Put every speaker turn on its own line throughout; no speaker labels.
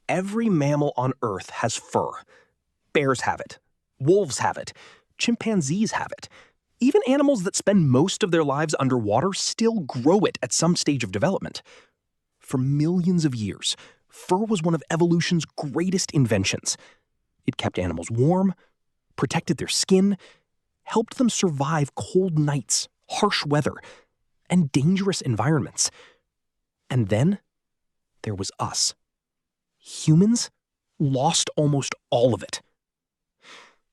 Every mammal on Earth has fur. Bears have it. Wolves have it. Chimpanzees have it. Even animals that spend most of their lives underwater still grow it at some stage of development. For millions of years, fur was one of evolution's greatest inventions. It kept animals warm, protected their skin, helped them survive cold nights, harsh weather, and dangerous environments. And then there was us. Humans lost almost all of it.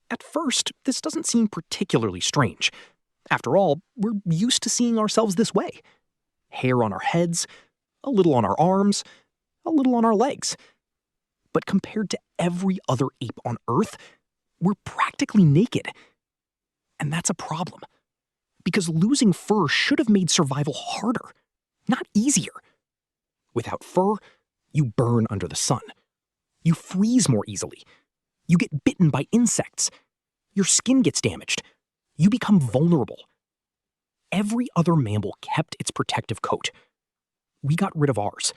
At first, this doesn't seem particularly strange. After all, we're used to seeing ourselves this way. Hair on our heads, a little on our arms, a little on our legs. But compared to every other ape on Earth, we're practically naked. And that's a problem. Because losing fur should have made survival harder, not easier. Without fur, you burn under the sun. You freeze more easily. You get bitten by insects. Your skin gets damaged. You become vulnerable. Every other mammal kept its protective coat. We got rid of ours.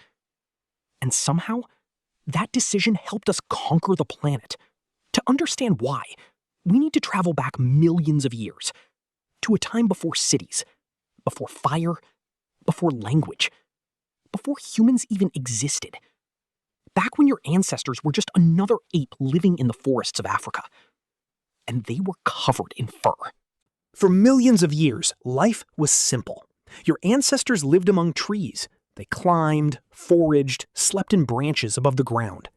And somehow, that decision helped us conquer the planet. To understand why, we need to travel back millions of years, to a time before cities, before fire, before language, before humans even existed. Back when your ancestors were just another ape living in the forests of Africa. And they were covered in fur. For millions of years, life was simple. Your ancestors lived among trees. They climbed, foraged, slept in branches above the ground.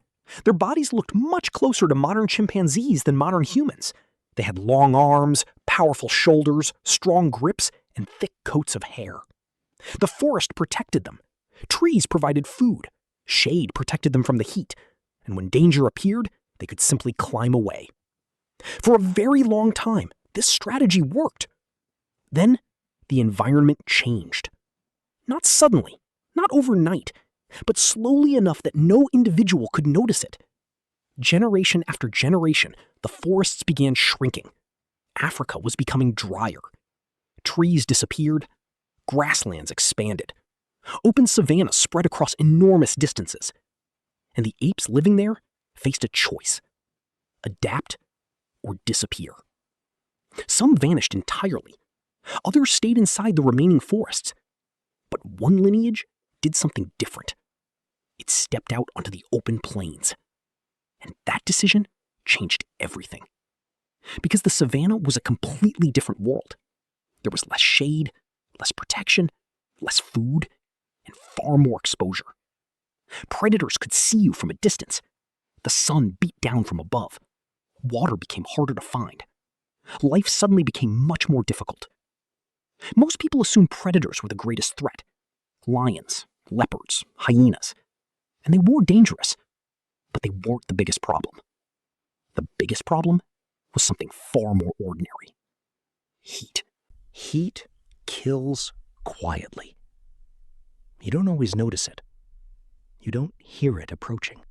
Their bodies looked much closer to modern chimpanzees than modern humans. They had long arms, powerful shoulders, strong grips, and thick coats of hair. The forest protected them. Trees provided food. Shade protected them from the heat. And when danger appeared, they could simply climb away. For a very long time, this strategy worked. Then, the environment changed. Not suddenly, not overnight, but slowly enough that no individual could notice it. Generation after generation, the forests began shrinking. Africa was becoming drier. Trees disappeared. Grasslands expanded. Open savanna spread across enormous distances. And the apes living there faced a choice: adapt or disappear. Some vanished entirely. Others stayed inside the remaining forests. But one lineage did something different. It stepped out onto the open plains. And that decision changed everything. Because the savannah was a completely different world. There was less shade, less protection, less food, and far more exposure. Predators could see you from a distance. The sun beat down from above. Water became harder to find. Life suddenly became much more difficult. Most people assumed predators were the greatest threat. Lions, leopards, hyenas. And they were dangerous. But they weren't the biggest problem. The biggest problem was something far more ordinary. Heat. Heat kills quietly. You don't always notice it. You don't hear it approaching.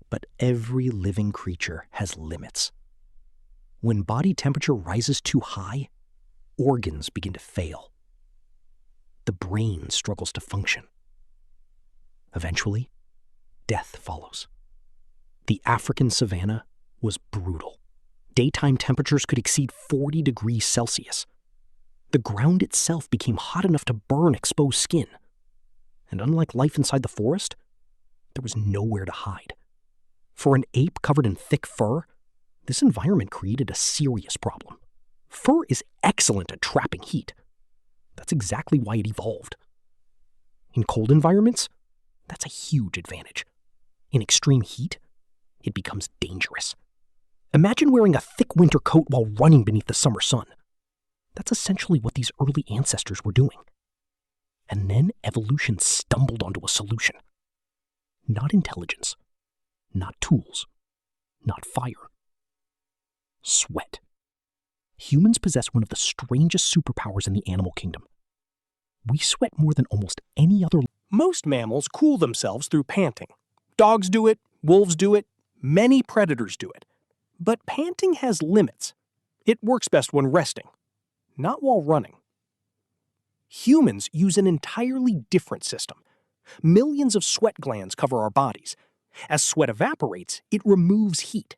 But every living creature has limits. When body temperature rises too high, organs begin to fail. The brain struggles to function. Eventually, death follows. The African savanna was brutal. Daytime temperatures could exceed 40 degrees Celsius. The ground itself became hot enough to burn exposed skin. And unlike life inside the forest, there was nowhere to hide. For an ape covered in thick fur, this environment created a serious problem. Fur is excellent at trapping heat. That's exactly why it evolved. In cold environments, that's a huge advantage. In extreme heat, it becomes dangerous. Imagine wearing a thick winter coat while running beneath the summer sun. That's essentially what these early ancestors were doing. And then evolution stumbled onto a solution. Not intelligence, not tools, not fire. Sweat. Humans possess one of the strangest superpowers in the animal kingdom. We sweat more than almost any other.
Most mammals cool themselves through panting. Dogs do it, wolves do it, many predators do it. But panting has limits. It works best when resting, not while running. Humans use an entirely different system. Millions of sweat glands cover our bodies, As sweat evaporates, it removes heat.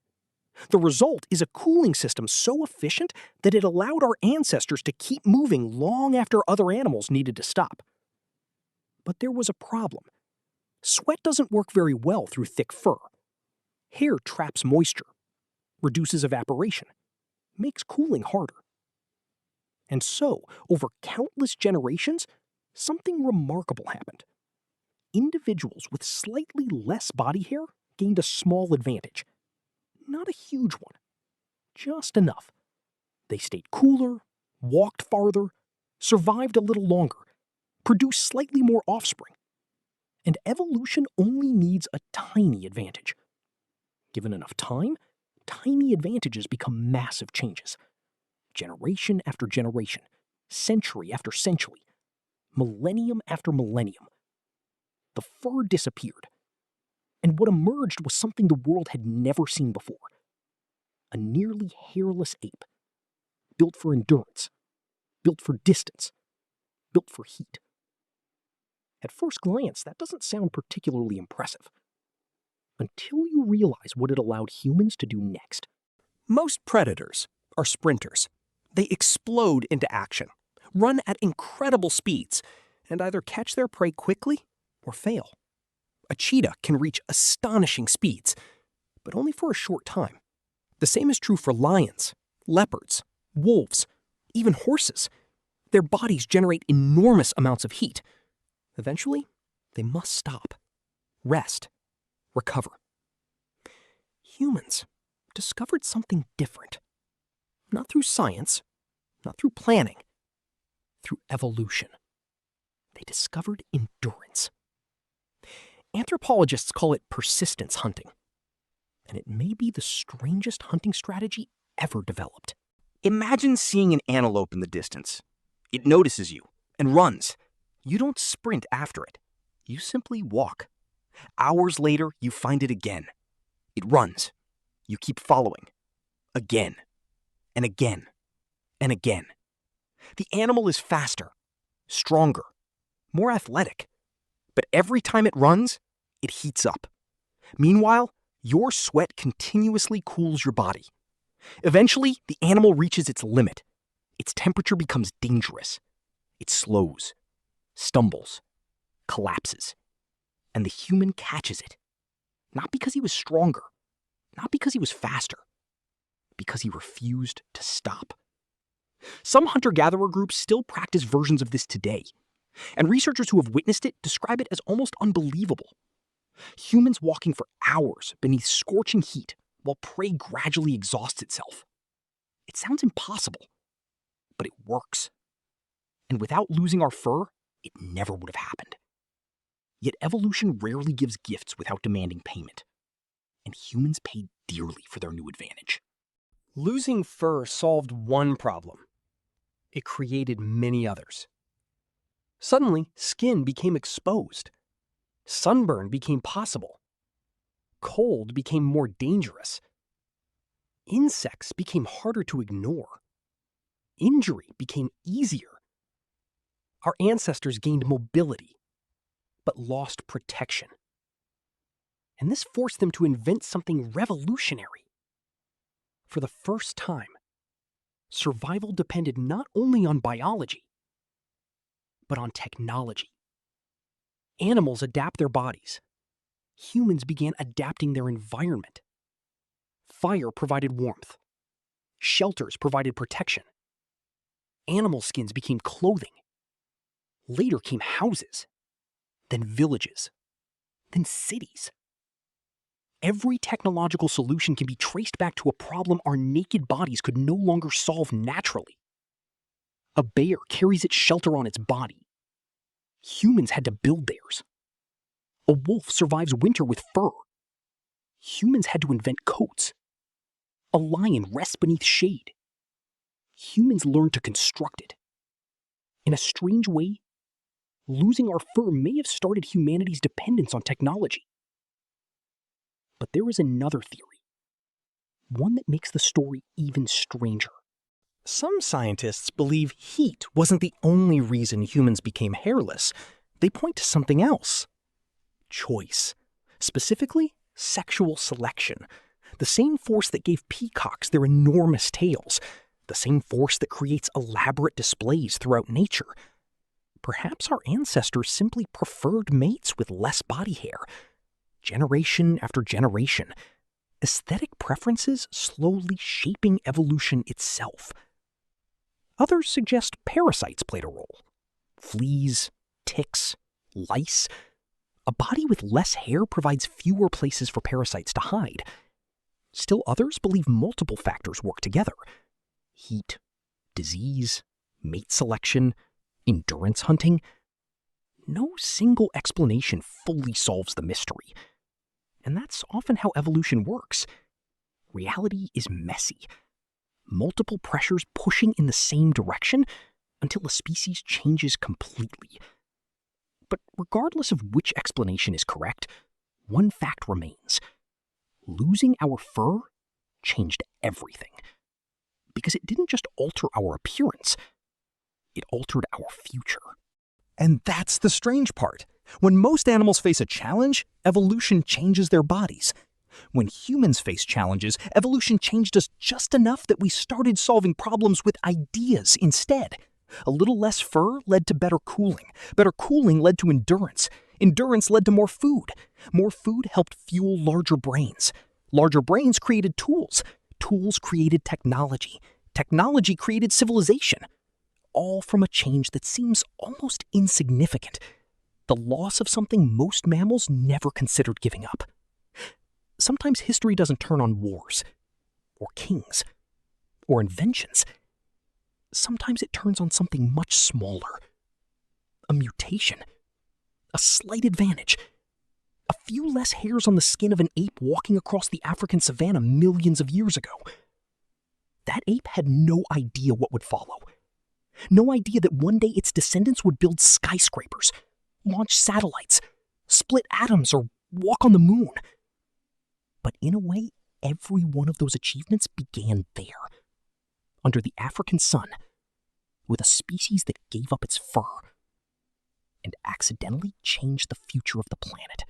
The result is a cooling system so efficient that it allowed our ancestors to keep moving long after other animals needed to stop. But there was a problem. Sweat doesn't work very well through thick fur. Hair traps moisture, reduces evaporation, makes cooling harder. And so, over countless generations, something remarkable happened. Individuals with slightly less body hair gained a small advantage. Not a huge one, just enough. They stayed cooler, walked farther, survived a little longer, produced slightly more offspring. And evolution only needs a tiny advantage. Given enough time, tiny advantages become massive changes. Generation after generation, century after century, millennium after millennium. The fur disappeared. And what emerged was something the world had never seen before. A nearly hairless ape. Built for endurance. Built for distance. Built for heat. At first glance, that doesn't sound particularly impressive. Until you realize what it allowed humans to do next.
Most predators are sprinters. They explode into action, run at incredible speeds, and either catch their prey quickly or fail. A cheetah can reach astonishing speeds, but only for a short time. The same is true for lions, leopards, wolves, even horses. Their bodies generate enormous amounts of heat. Eventually, they must stop, rest, recover. Humans discovered something different. Not through science, not through planning, through evolution. They discovered endurance. Anthropologists call it persistence hunting, and it may be the strangest hunting strategy ever developed.
Imagine seeing an antelope in the distance. It notices you and runs. You don't sprint after it. You simply walk. Hours later, you find it again. It runs. You keep following. Again, and again, and again. The animal is faster, stronger, more athletic. But every time it runs, it heats up. Meanwhile, your sweat continuously cools your body. Eventually, the animal reaches its limit. Its temperature becomes dangerous. It slows, stumbles, collapses. And the human catches it. Not because he was stronger, not because he was faster, because he refused to stop. Some hunter-gatherer groups still practice versions of this today, and researchers who have witnessed it describe it as almost unbelievable. Humans walking for hours beneath scorching heat while prey gradually exhausts itself. It sounds impossible, but it works. And without losing our fur, it never would have happened. Yet evolution rarely gives gifts without demanding payment, and humans pay dearly for their new advantage.
Losing fur solved one problem. It created many others. Suddenly, skin became exposed. Sunburn became possible. Cold became more dangerous. Insects became harder to ignore. Injury became easier. Our ancestors gained mobility, but lost protection. And this forced them to invent something revolutionary. For the first time, survival depended not only on biology, but on technology. Animals adapt their bodies. Humans began adapting their environment. Fire provided warmth. Shelters provided protection. Animal skins became clothing. Later came houses, then villages, then cities. Every technological solution can be traced back to a problem our naked bodies could no longer solve naturally. A bear carries its shelter on its body. Humans had to build theirs. A wolf survives winter with fur. Humans had to invent coats. A lion rests beneath shade. Humans learned to construct it. In a strange way, losing our fur may have started humanity's dependence on technology. But there is another theory, one that makes the story even stranger.
Some scientists believe heat wasn't the only reason humans became hairless. They point to something else. Choice. Specifically,
Sexual selection. The same force that gave peacocks their enormous tails. The same force that creates elaborate displays throughout nature. Perhaps our ancestors simply preferred mates with less body hair. Generation after generation, aesthetic preferences slowly shaping evolution itself. Others suggest parasites played a role. Fleas, ticks, lice. A body with less hair provides fewer places for parasites to hide. Still others believe multiple factors work together. Heat, disease, mate selection, endurance hunting. No single explanation fully solves the mystery. And that's often how evolution works. Reality is messy. Multiple pressures pushing in the same direction until a species changes completely. But regardless of which explanation is correct, one fact remains. Losing our fur changed everything. Because it didn't just alter our appearance, it altered our future.
And that's the strange part. When most animals face a challenge, evolution changes their bodies. When humans face challenges, evolution changed us just enough that we started solving problems with ideas instead. A little less fur led to better cooling. Better cooling led to endurance. Endurance led to more food. More food helped fuel larger brains. Larger brains created tools. Tools created technology. Technology created civilization. All from a change that seems almost insignificant. The loss of something most mammals never considered giving up. Sometimes history doesn't turn on wars, or kings, or inventions. Sometimes it turns on something much smaller. A mutation. A slight advantage. A few less hairs on the skin of an ape walking across the African savannah millions of years ago. That ape had no idea what would follow. No idea that one day its descendants would build skyscrapers, launch satellites, split atoms, or walk on the moon. But in a way, every one of those achievements began there, under the African sun, with a species that gave up its fur and accidentally changed the future of the planet.